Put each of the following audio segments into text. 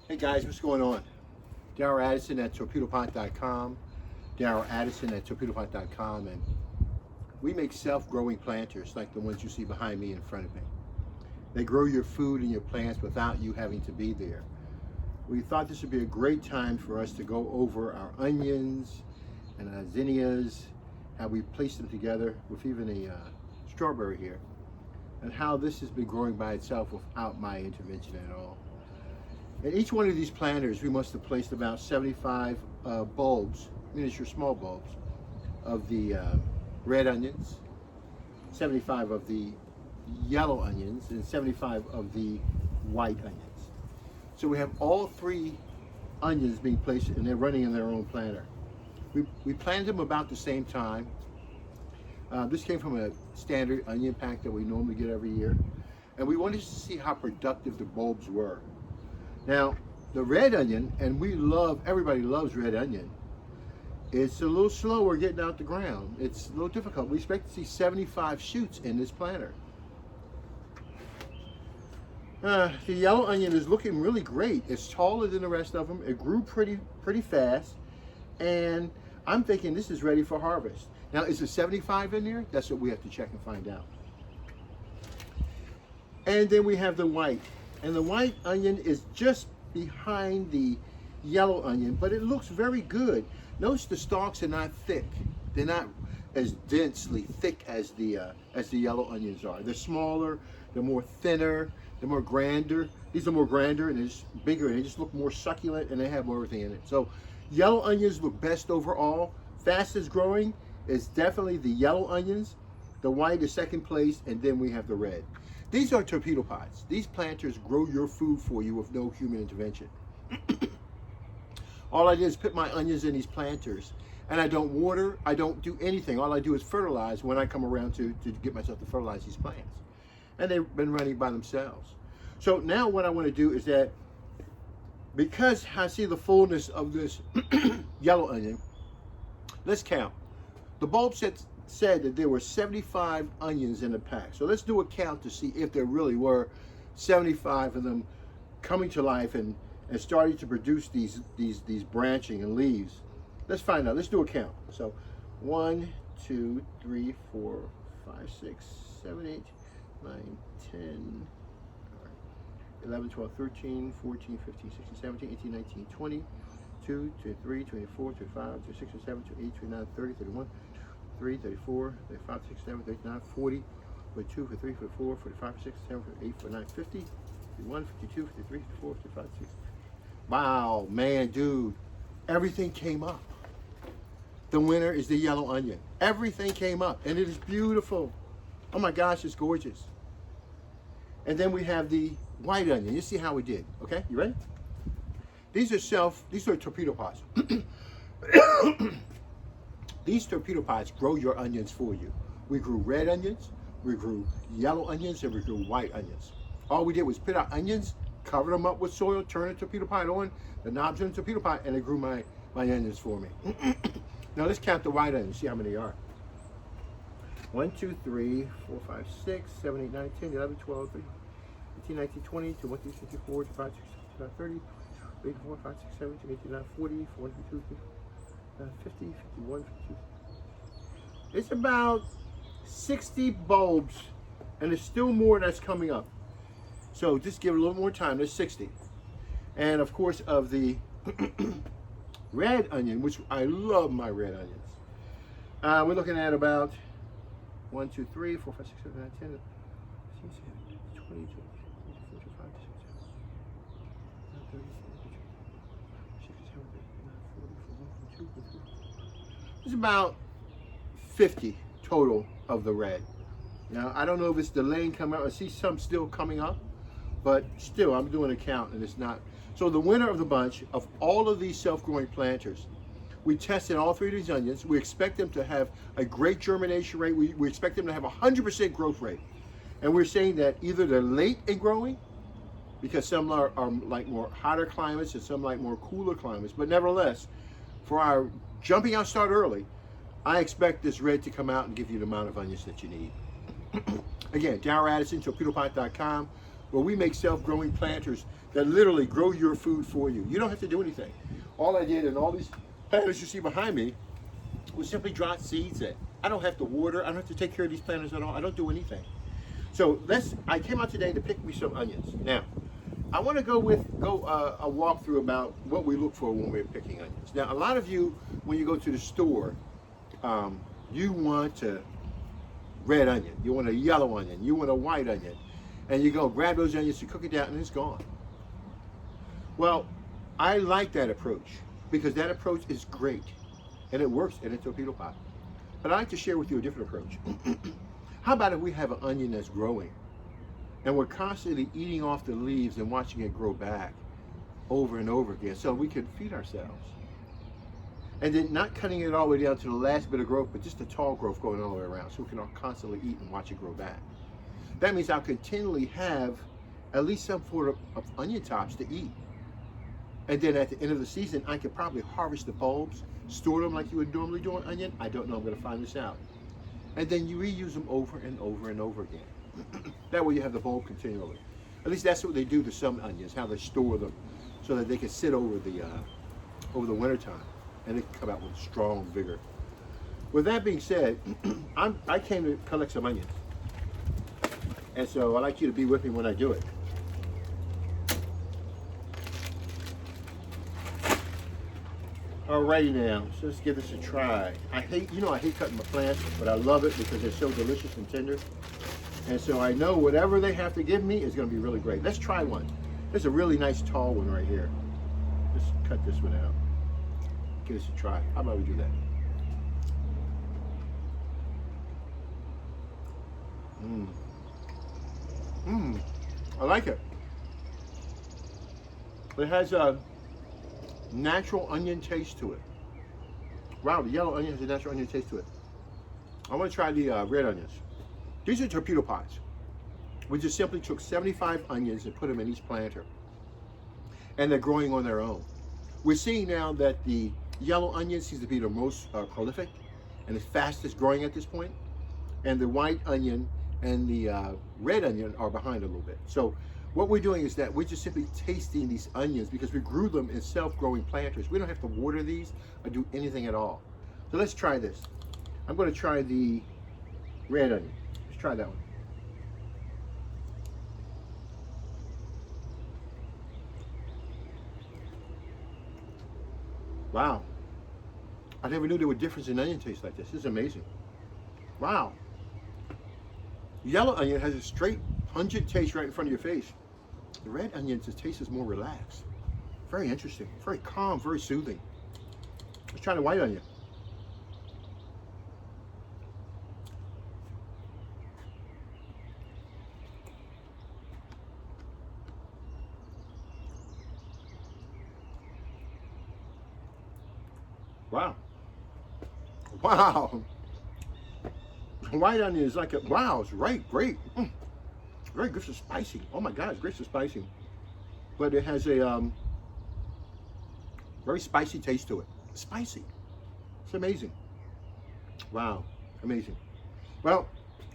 Hey guys, what's going on? Darryl Addison at Torpedopot.com. Darryl Addison at Torpedopot.com, and we make self-growing planters like the ones you see behind me in front of me. They grow your food and your plants without you having to be there. We thought this would be a great time for us to go over our onions and our zinnias, how we place them together with even a strawberry here, and how this has been growing by itself without my intervention at all. In each one of these planters, we must have placed about 75 bulbs, miniature small bulbs, of the red onions, 75 of the yellow onions, and 75 of the white onions. So we have all three onions being placed, and they're running in their own planter. We planted them about the same time. This came from a standard onion pack that we normally get every year, and we wanted to see how productive the bulbs were. Now, the red onion, and everybody loves red onion, it's a little slower getting out the ground. It's a little difficult. We expect to see 75 shoots in this planter. The yellow onion is looking really great. It's taller than the rest of them. It grew pretty fast, and I'm thinking this is ready for harvest. Now, is it 75 in there? That's what we have to check and find out. And then we have the white. And the white onion is just behind the yellow onion, but it looks very good. Notice the stalks are not thick. They're not as densely thick as the yellow onions are. They're smaller, they're more thinner, they're more grander. These are more grander and they're just bigger, and they just look more succulent, and they have more everything in it. So yellow onions look best overall. Fastest growing is definitely the yellow onions. The white is second place, and then we have the red. These are Torpedopots. These planters grow your food for you with no human intervention. All I did is put my onions in these planters, and I don't water, I don't do anything. All I do is fertilize when I come around to get myself to fertilize these plants. And they've been running by themselves. So now what I want to do is that, because I see the fullness of this yellow onion, let's count. The bulb said that there were 75 onions in the pack. So let's do a count to see if there really were 75 of them coming to life and starting to produce these branching and leaves. Let's find out. Let's do a count. So 1, 2, 3, 4, 5, 6, 7, 8, 9, 10, 11, 12, 13, 14, 15, 16, 17, 18, 19, 20, 2, 23, 24, 25, 26, 27, 28, 29, 30, 31, 3, 34, 35, 37, 39, 40, 42, 43, 44, 45, 46, 47, 48, 49, 50, 51, 52, 53, 54, 55, 60. Wow, man, dude, everything came up. The winner is the yellow onion. Everything came up, and it is beautiful. Oh my gosh, it's gorgeous. And then we have the white onion. You see how we did, okay? You ready? These are Torpedopots. These Torpedopots grow your onions for you. We grew red onions, we grew yellow onions, and we grew white onions. All we did was put our onions, cover them up with soil, turn a Torpedopot on, the knobs in the Torpedopot, and it grew my onions for me. Now let's count the white onions, see how many there are. 1, 2, 3, 4, 5, 6, 7, 8, 9, 10, 11, 12, 13, 18, 19, 20, 21, 22, 24, 25, 26, 27, 30, 34, 5, 6, 7, 8, 9, 40, 41, 42, 50, 51, 52. It's about 60 bulbs, and there's still more that's coming up. So just give it a little more time. There's 60. And of course, of the red onion, which I love my red onions, we're looking at about 1, 2, 3, 4, 5, 6, 7, 8, 9, 10, 20, 24, 25, 26, There's about 50 total of the red. Now, I don't know if it's delaying coming out. I see some still coming up, but still, I'm doing a count, and it's not. So the winner of the bunch of all of these self-growing planters, we tested all three of these onions. We expect them to have a great germination rate. We expect them to have 100% growth rate. And we're saying that either they're late in growing, because some are like more hotter climates and some like more cooler climates. But nevertheless, for our jumping out start early, I expect this red to come out and give you the amount of onions that you need. Again, Darryl Addison, Torpedopot.com. where we make self-growing planters that literally grow your food for you. You don't have to do anything. All I did in all these planters you see behind me was simply drop seeds in. I don't have to water. I don't have to take care of these planters at all. I don't do anything. So I came out today to pick me some onions. Now, I want to go a walkthrough about what we look for when we're picking onions. Now, a lot of you, when you go to the store, you want a red onion, you want a yellow onion, you want a white onion, and you go grab those onions, you cook it down, and it's gone. Well, I like that approach because that approach is great, and it works in a Torpedopot. But I'd like to share with you a different approach. How about if we have an onion that's growing, and we're constantly eating off the leaves and watching it grow back over and over again so we can feed ourselves? And then not cutting it all the way down to the last bit of growth, but just the tall growth going all the way around so we can all constantly eat and watch it grow back. That means I'll continually have at least some sort of onion tops to eat. And then at the end of the season, I could probably harvest the bulbs, store them like you would normally do an onion. I don't know, I'm gonna find this out. And then you reuse them over and over and over again. That way you have the bulb continually. At least that's what they do to some onions, how they store them so that they can sit over the winter time. And they can come out with strong vigor. With that being said, I came to collect some onions. And so I'd like you to be with me when I do it. Alrighty now, so let's give this a try. I hate cutting my plants, but I love it because they're so delicious and tender. And so I know whatever they have to give me is gonna be really great. Let's try one. There's a really nice tall one right here. Let's cut this one out. Give this a try. How about we do that? I like it. It has a natural onion taste to it. Wow, the yellow onion has a natural onion taste to it. I want to try the red onions. These are Torpedopots. We just simply took 75 onions and put them in each planter. And they're growing on their own. We're seeing now that the yellow onion seems to be the most prolific and the fastest growing at this point. And the white onion and the red onion are behind a little bit. So what we're doing is that we're just simply tasting these onions because we grew them in self-growing planters. We don't have to water these or do anything at all. So let's try this. I'm going to try the red onion. Let's try that one. Wow. I never knew there were differences in onion taste like this. This is amazing. Wow. Yellow onion has a straight, pungent taste right in front of your face. The red onion, the taste is more relaxed. Very interesting. Very calm, very soothing. Let's try the white onion. Wow. Wow. White onion is like a, wow, it's great. Very good for spicy. Oh my God, it's great for spicy. But it has a very spicy taste to it. Spicy. It's amazing. Wow, amazing. Well,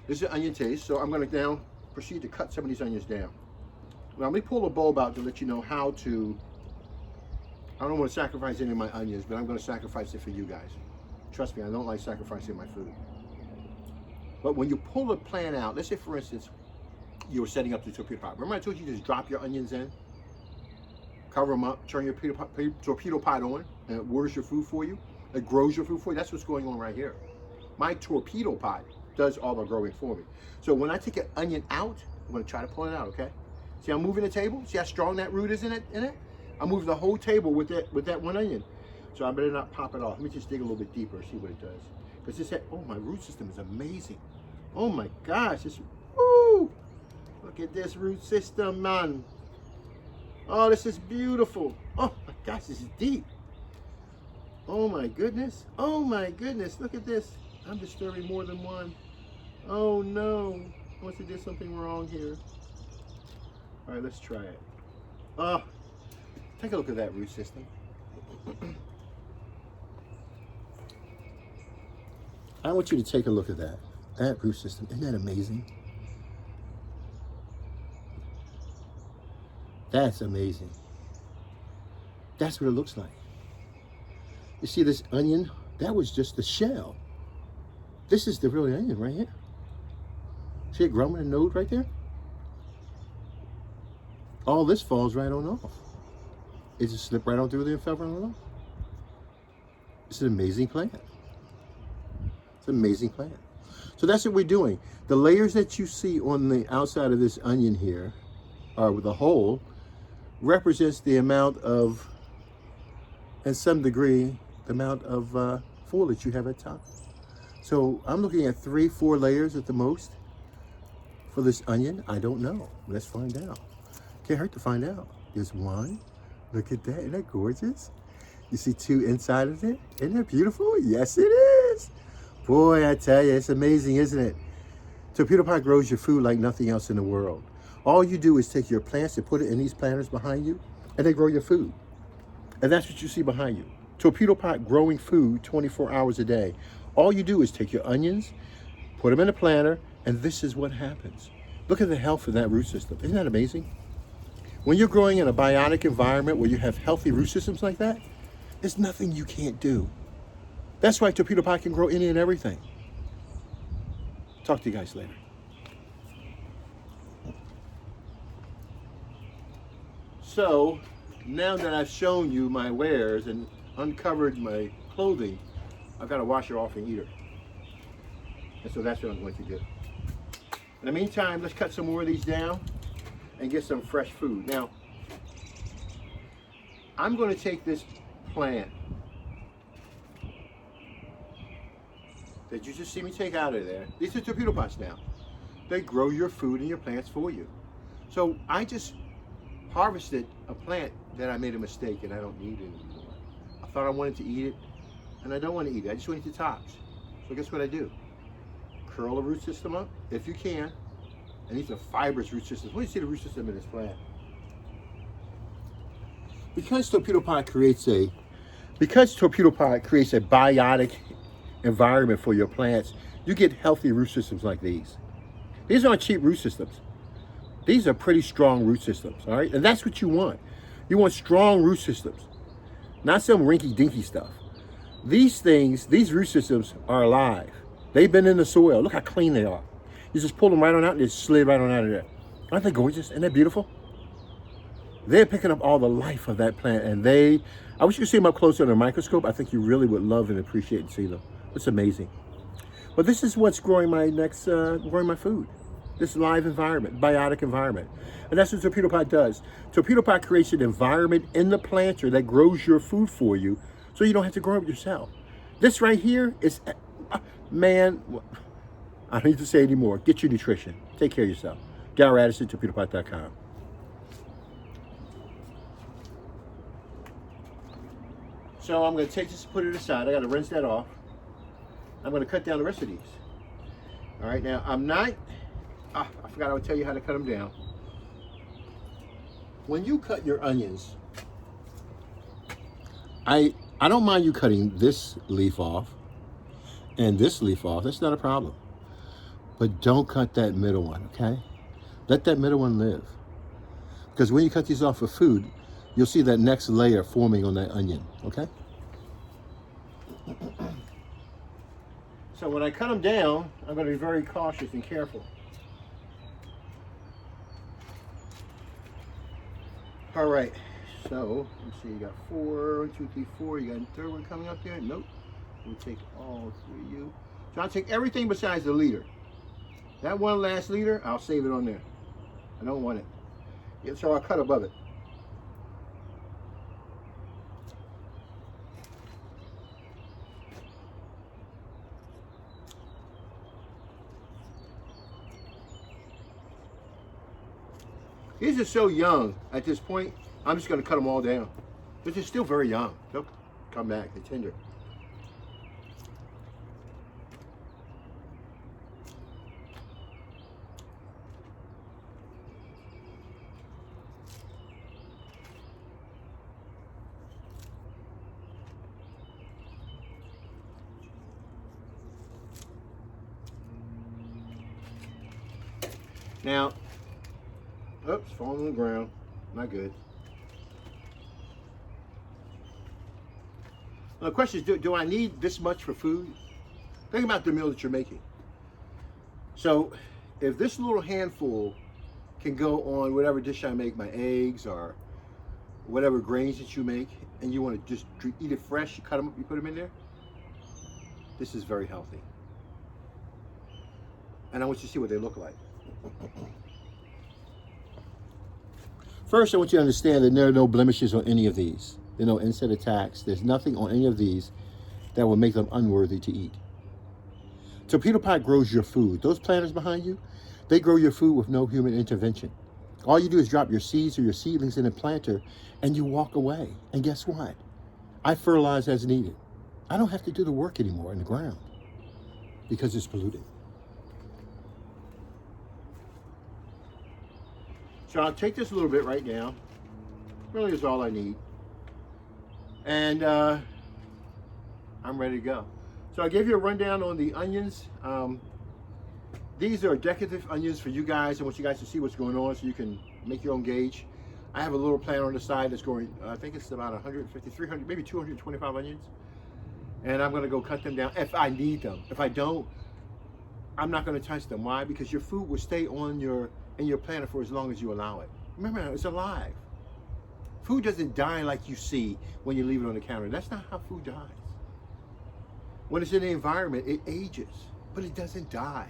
this is onion taste, so I'm going to now proceed to cut some of these onions down. Now let me pull a bulb out to let you know how to, I don't want to sacrifice any of my onions, but I'm going to sacrifice it for you guys. Trust me, I don't like sacrificing my food. But when you pull a plant out, let's say for instance, you were setting up the Torpedopot. Remember I told you to just drop your onions in, cover them up, turn your Torpedopot on, and it waters your food for you. It grows your food for you. That's what's going on right here. My Torpedopot does all the growing for me. So when I take an onion out, I'm going to try to pull it out, okay? See, I'm moving the table. See how strong that root is in it? I'm moving the whole table with that one onion. So I better not pop it off. Let me just dig a little bit deeper, see what it does. Because this, oh, my root system is amazing. Oh my gosh, it's, woo! Look at this root system, man. Oh, this is beautiful. Oh my gosh, this is deep. Oh my goodness. Oh my goodness, look at this. I'm disturbing more than one. Oh no, I must have did something wrong here. All right, let's try it. Oh, take a look at that root system. I want you to take a look at that root system. Isn't that amazing? That's amazing. That's what it looks like. You see this onion? That was just the shell. This is the real onion right here. See it growing a node right there? All this falls right on off. It just slipped right on through there and fell right on off. It's an amazing plant. It's an amazing plant. So that's what we're doing. The layers that you see on the outside of this onion here, or the hole, represents the amount of, in some degree, the amount of foliage you have at top. So I'm looking at 3-4 layers at the most for this onion. I don't know. Let's find out. Can't hurt to find out. There's one. Look at that. Isn't that gorgeous? You see 2 inside of it? Isn't that beautiful? Yes, it is. Boy, I tell you, it's amazing, isn't it? Torpedopot grows your food like nothing else in the world. All you do is take your plants and put it in these planters behind you, and they grow your food. And that's what you see behind you. Torpedopot growing food 24 hours a day. All you do is take your onions, put them in a planter, and this is what happens. Look at the health of that root system. Isn't that amazing? When you're growing in a biotic environment where you have healthy root systems like that, there's nothing you can't do. That's why Torpedopot can grow any and everything. Talk to you guys later. So, now that I've shown you my wares and uncovered my clothing, I've got to wash her off and eat her. And so that's what I'm going to do. In the meantime, let's cut some more of these down and get some fresh food. Now, I'm going to take this plant that you just see me take out of there. These are Torpedopots now. They grow your food and your plants for you. So I just harvested a plant that I made a mistake and I don't need it anymore. I thought I wanted to eat it and I don't want to eat it. I just want to eat the tops. So guess what I do? Curl the root system up if you can. And these are fibrous root systems. What do you see the root system in this plant? Because Torpedopot creates a biotic environment for your plants, you get healthy root systems like these. These aren't cheap root systems. These are pretty strong root systems, all right? And that's what you want. You want strong root systems, not some rinky-dinky stuff. These things, these root systems are alive. They've been in the soil. Look how clean they are. You just pull them right on out and they slid right on out of there. Aren't they gorgeous? Isn't that beautiful? They're picking up all the life of that plant, and I wish you could see them up closer under a microscope. I think you really would love and appreciate and see them. It's amazing. But this is what's growing my growing my food. This live environment, biotic environment. And that's what Torpedopot does. Torpedopot creates an environment in the planter that grows your food for you so you don't have to grow it yourself. This right here is, man, I don't need to say anymore. Get your nutrition. Take care of yourself. Gary Addison, Torpedopot.com. So I'm going to take this and put it aside. I got to rinse that off. I'm going to cut down the rest of these. All right, now I'm not, I forgot I would tell you how to cut them down. When you cut your onions, I don't mind you cutting this leaf off and this leaf off. That's not a problem. But don't cut that middle one, okay? Let that middle one live. Because when you cut these off for food, you'll see that next layer forming on that onion, okay? So when I cut them down, I'm going to be very cautious and careful. All right, so let's see, you got 4, 1, 2, 3, 4. You got a third one coming up there? Nope. We'll take all 3 of you. So I'll take everything besides the leader. That one last leader, I'll save it on there. I don't want it. Yeah, so I'll cut above it. These are so young at this point, I'm just going to cut them all down. But they're still very young. They'll come back, they're tender. Now, oops, falling on the ground. Not good. Now, the question is, do I need this much for food? Think about the meal that you're making. So, if this little handful can go on whatever dish I make, my eggs or whatever grains that you make, and you want to just eat it fresh, you cut them up, you put them in there, this is very healthy. And I want you to see what they look like. First, I want you to understand that there are no blemishes on any of these. There are no insect attacks. There's nothing on any of these that will make them unworthy to eat. Torpedopot grows your food. Those planters behind you, they grow your food with no human intervention. All you do is drop your seeds or your seedlings in a planter and you walk away. And guess what? I fertilize as needed. I don't have to do the work anymore in the ground because it's polluted. So I'll take this a little bit right now. Really is all I need. And I'm ready to go. So I gave you a rundown on the onions. These are decorative onions for you guys. I want you guys to see what's going on so you can make your own gauge. I have a little plant on the side that's growing, I think it's about 150, 300, maybe 225 onions. And I'm gonna go cut them down if I need them. If I don't, I'm not gonna touch them. Why? Because your food will stay on in your planter for as long as you allow it. Remember, it's alive. Food doesn't die like you see when you leave it on the counter. That's not how food dies. When it's in the environment, it ages, but it doesn't die.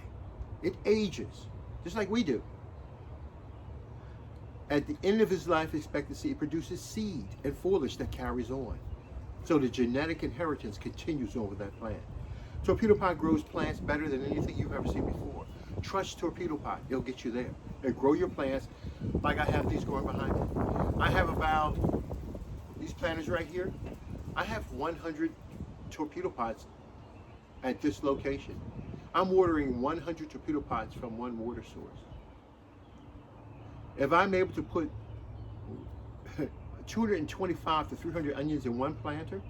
It ages, just like we do. At the end of his life expectancy, it produces seed and foliage that carries on. So the genetic inheritance continues on with that plant. Torpedopot grows plants better than anything you've ever seen before. Trust Torpedopot, it'll get you there. It'll grow your plants like I have these growing behind me. I have about, these planters right here, I have 100 Torpedopots at this location. I'm watering 100 Torpedopots from one water source. If I'm able to put 225 to 300 onions in one planter,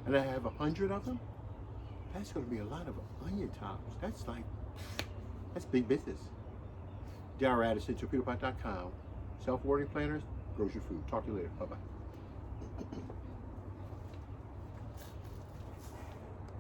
and I have 100 of them, that's going to be a lot of onion tops. That's big business. Darrell Addison, Torpedopot.com. Self-watering planters, grows your food. Talk to you later. Bye-bye.